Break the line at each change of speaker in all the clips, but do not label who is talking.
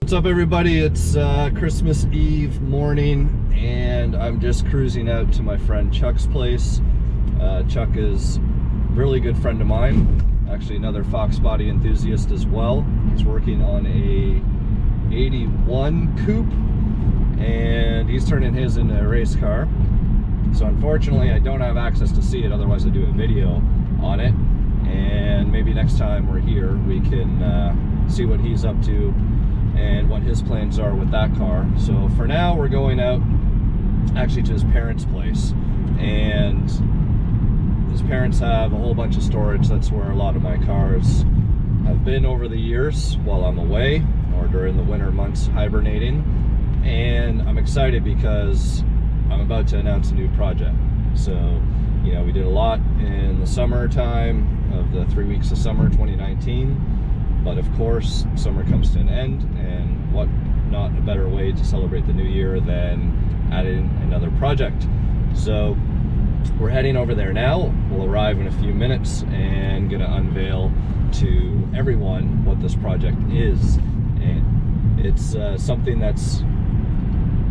What's up, everybody? It's Christmas Eve morning, and I'm just cruising out to my friend Chuck's place. Chuck is a really good friend of mine, actually another Fox body enthusiast as well. He's working on a 81 coupe, and he's turning his into a race car. So unfortunately, I don't have access to see it, otherwise I'd do a video on it. And maybe next time we're here, we can see what he's up to and what his plans are with that car. So for now, we're going out actually to his parents' place, and his parents have a whole bunch of storage. That's where a lot of my cars have been over the years while I'm away or during the winter months hibernating. And I'm excited because I'm about to announce a new project. So, you know, we did a lot in the summertime of the 3 weeks of summer 2019. But of course, summer comes to an end, and what not a better way to celebrate the new year than adding another project. So we're heading over there now. We'll arrive in a few minutes and gonna unveil to everyone what this project is. And it's something that's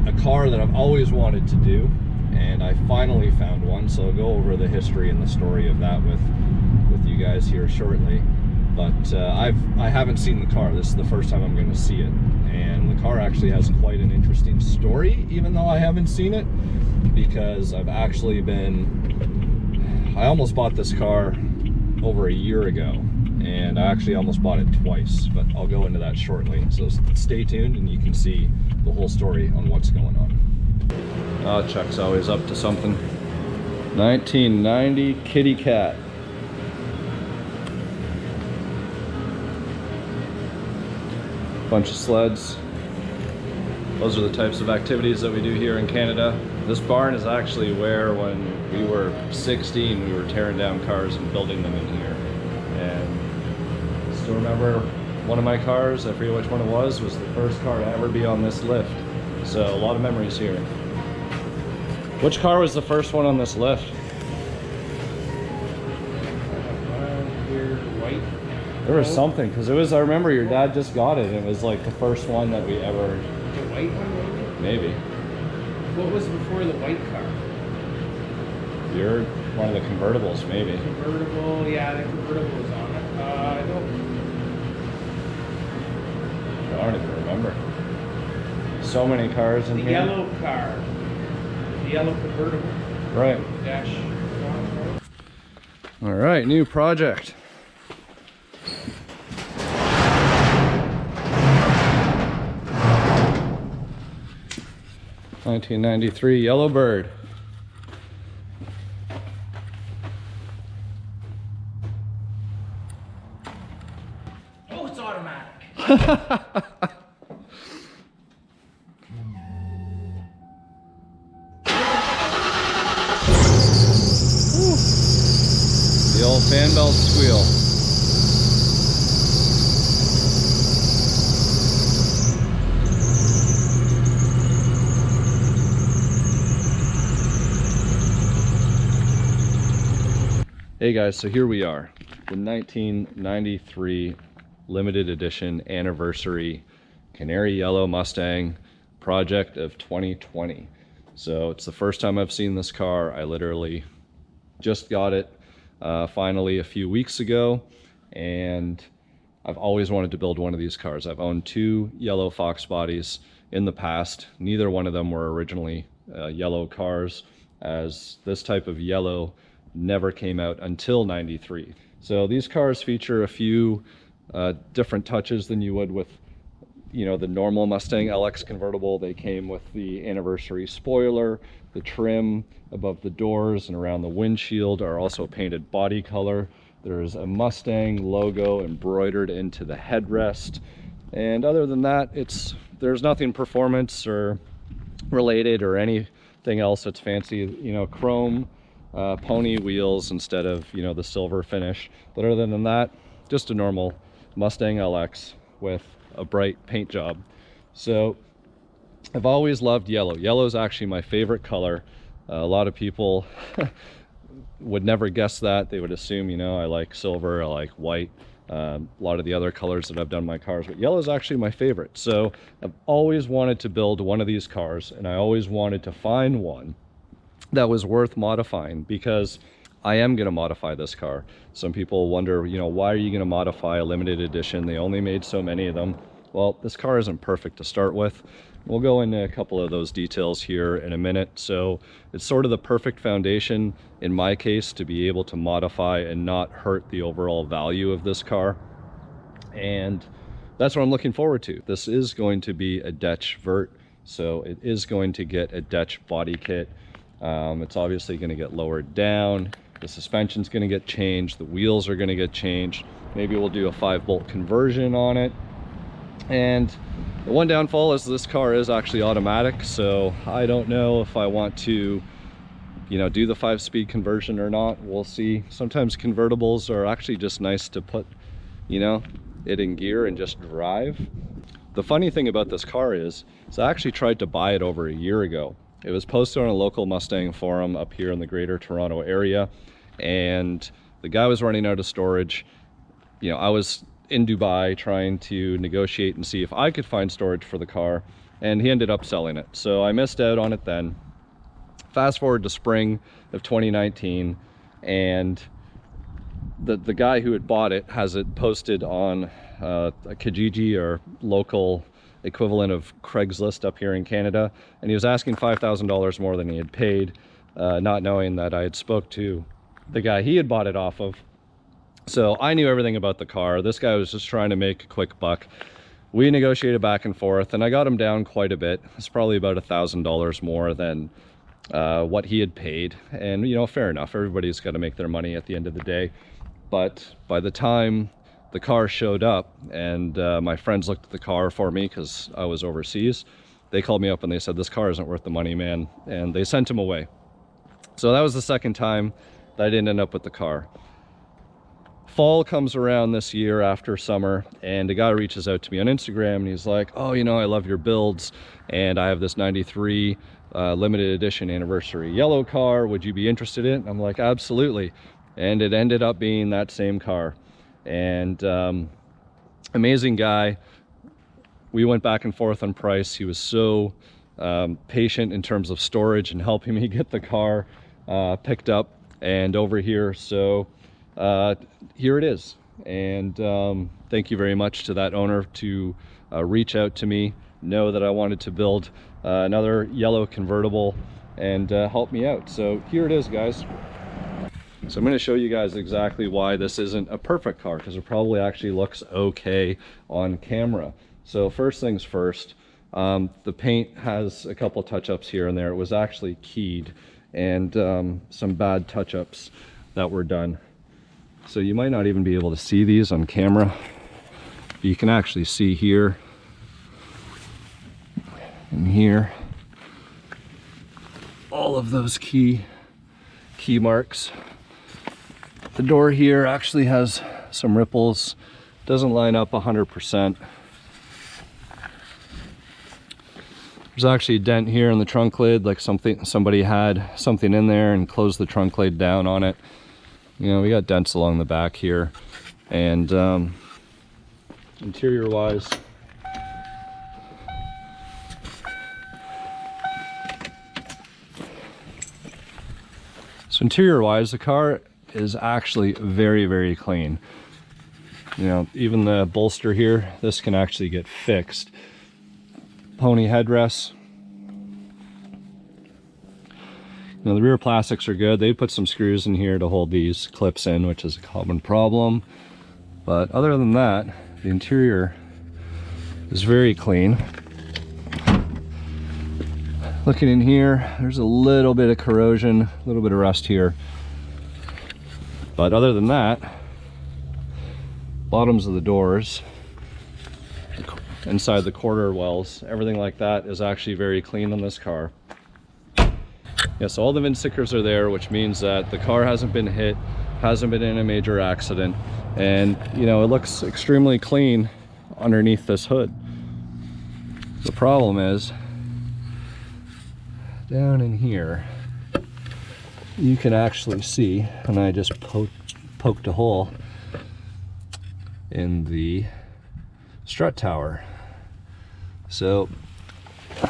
a car that I've always wanted to do, and I finally found one. So I'll go over the history and the story of that with you guys here shortly. But I haven't seen the car. This is the first time I'm going to see it. And the car actually has quite an interesting story, even though I haven't seen it, because I've actually I almost bought this car over a year ago, and I actually almost bought it twice, but I'll go into that shortly. So stay tuned and you can see the whole story on what's going on. Oh, Chuck's always up to something. 1990 Kitty Cat. Bunch of sleds. Those are the types of activities that we do here in Canada. This barn is actually where, when we were 16, we were tearing down cars and building them in here. And I still remember one of my cars, I forget which one it was the first car to ever be on this lift. So a lot of memories here. Which car was the first one on this lift? There was something, because it was, I remember your dad just got it, and it was like the first one that we ever...
The white one, maybe?
Maybe.
What was before the white car?
You're one of the convertibles, maybe.
Convertible, yeah, the convertible was on it. I
don't even remember. So many cars in
the
here.
Yellow car. The yellow convertible.
Right.
Dash.
All right, new project. '93 Yellowbird.
Oh, it's automatic.
The old fan belt squeal. Hey guys, so here we are, the 1993 limited edition anniversary Canary Yellow Mustang project of 2020. So it's the first time I've seen this car. I literally just got it finally a few weeks ago, and I've always wanted to build one of these cars. I've owned two yellow Fox bodies in the past. Neither one of them were originally yellow cars, as this type of yellow never came out until '93. So these cars feature a few different touches than you would with, you know, the normal Mustang LX convertible. They came with the anniversary spoiler, the trim above the doors and around the windshield are also painted body color. There's a Mustang logo embroidered into the headrest, and other than that, there's nothing performance or related or anything else that's fancy. You know, chrome pony wheels instead of, you know, the silver finish. But other than that, just a normal Mustang LX with a bright paint job. So I've always loved yellow. Yellow is actually my favorite color. A lot of people would never guess that. They would assume, you know, I like silver, I like white. a lot of the other colors that I've done my cars, but yellow is actually my favorite. So I've always wanted to build one of these cars, and I always wanted to find one that was worth modifying, because I am going to modify this car. Some people wonder, you know, why are you going to modify a limited edition? They only made so many of them. Well, this car isn't perfect to start with. We'll go into a couple of those details here in a minute. So it's sort of the perfect foundation in my case to be able to modify and not hurt the overall value of this car. And that's what I'm looking forward to. This is going to be a Detch Vert, so it is going to get a Detch body kit. It's obviously going to get lowered down. The suspension's going to get changed. The wheels are going to get changed. Maybe we'll do a 5-bolt conversion on it. And the one downfall is this car is actually automatic, so I don't know if I want to, you know, do the 5-speed conversion or not. We'll see. Sometimes convertibles are actually just nice to put, you know, it in gear and just drive. The funny thing about this car is I actually tried to buy it over a year ago. It was posted on a local Mustang forum up here in the Greater Toronto area, and the guy was running out of storage. You know, I was in Dubai trying to negotiate and see if I could find storage for the car, and he ended up selling it. So I missed out on it then. Fast forward to spring of 2019, and the guy who had bought it has it posted on a Kijiji, or local equivalent of Craigslist up here in Canada, and he was asking $5,000 more than he had paid, not knowing that I had spoke to the guy he had bought it off of. So I knew everything about the car. This guy was just trying to make a quick buck. We negotiated back and forth, and I got him down quite a bit. It's probably about $1,000 more than what he had paid. And, you know, fair enough. Everybody's got to make their money at the end of the day. But by the time the car showed up, and my friends looked at the car for me because I was overseas, they called me up and they said, "This car isn't worth the money, man." And they sent him away. So that was the second time that I didn't end up with the car. Fall comes around this year after summer, and a guy reaches out to me on Instagram, and he's like, "Oh, you know, I love your builds, and I have this 93 limited edition anniversary yellow car. Would you be interested in it?" And I'm like, "Absolutely." And it ended up being that same car. And amazing guy. We went back and forth on price. He was so patient in terms of storage and helping me get the car picked up and over here. So here it is. And thank you very much to that owner to reach out to me, know that I wanted to build another yellow convertible, and help me out. So here it is, guys. So I'm going to show you guys exactly why this isn't a perfect car, because it probably actually looks okay on camera. So first things first, the paint has a couple touch-ups here and there. It was actually keyed, and some bad touch-ups that were done. So you might not even be able to see these on camera, but you can actually see here and here all of those key marks. The door here actually has some ripples, doesn't line up 100%. There's actually a dent here in the trunk lid, like somebody had something in there and closed the trunk lid down on it. You know, we got dents along the back here. And interior wise, the car is actually very, very clean. You know, even the bolster here, this can actually get fixed. Pony headrests. You know, the rear plastics are good. They put some screws in here to hold these clips in, which is a common problem. But other than that, the interior is very clean. Looking in here, there's a little bit of corrosion, a little bit of rust here. But other than that, bottoms of the doors, inside the quarter wells, everything like that is actually very clean on this car. Yes, all the VIN stickers are there, which means that the car hasn't been hit, hasn't been in a major accident, and you know, it looks extremely clean underneath this hood. The problem is, down in here, you can actually see, and I just poked a hole, in the strut tower. So I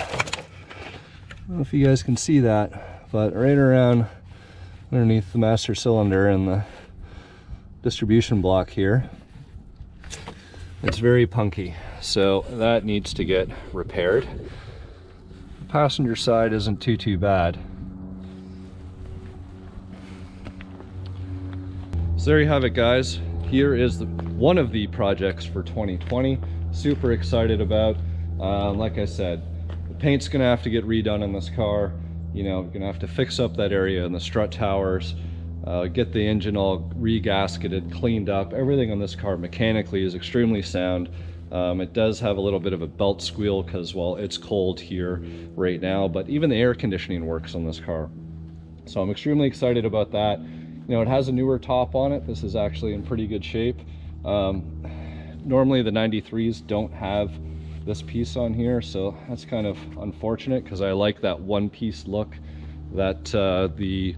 don't know if you guys can see that, but right around underneath the master cylinder and the distribution block here, it's very punky, so that needs to get repaired. The passenger side isn't too bad. So there you have it, guys. Here is one of the projects for 2020. Super excited about. Like I said, the paint's gonna have to get redone on this car. You know, gonna have to fix up that area in the strut towers, get the engine all re-gasketed, cleaned up. Everything on this car mechanically is extremely sound. It does have a little bit of a belt squeal because, well, it's cold here right now, but even the air conditioning works on this car. So I'm extremely excited about that. You know, it has a newer top on it. This is actually in pretty good shape. Normally the 93s don't have this piece on here, so that's kind of unfortunate because I like that one-piece look that the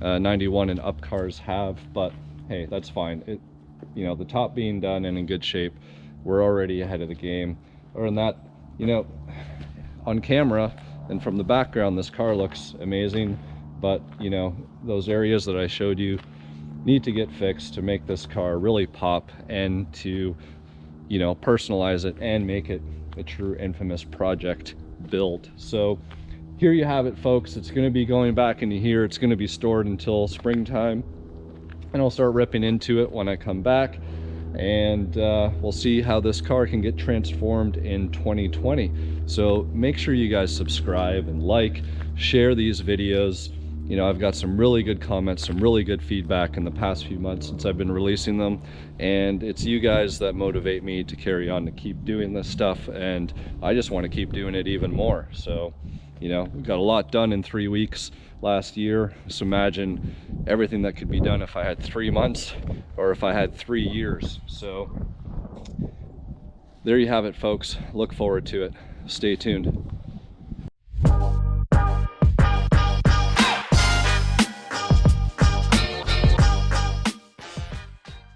91 and up cars have, but hey, that's fine. You know, the top being done and in good shape, we're already ahead of the game. Other than that, you know, on camera and from the background, this car looks amazing, but you know, those areas that I showed you need to get fixed to make this car really pop and to, you know, personalize it and make it a true infamous project build. So here you have it, folks. It's going to be going back into here. It's going to be stored until springtime, and I'll start ripping into it when I come back, and we'll see how this car can get transformed in 2020. So make sure you guys subscribe and like, share these videos. You know, I've got some really good comments, some really good feedback in the past few months since I've been releasing them, and it's you guys that motivate me to carry on, to keep doing this stuff, and I just want to keep doing it even more. So, you know, we got a lot done in 3 weeks last year. Just imagine everything that could be done if I had 3 months or if I had 3 years. So there you have it, folks. Look forward to it. Stay tuned.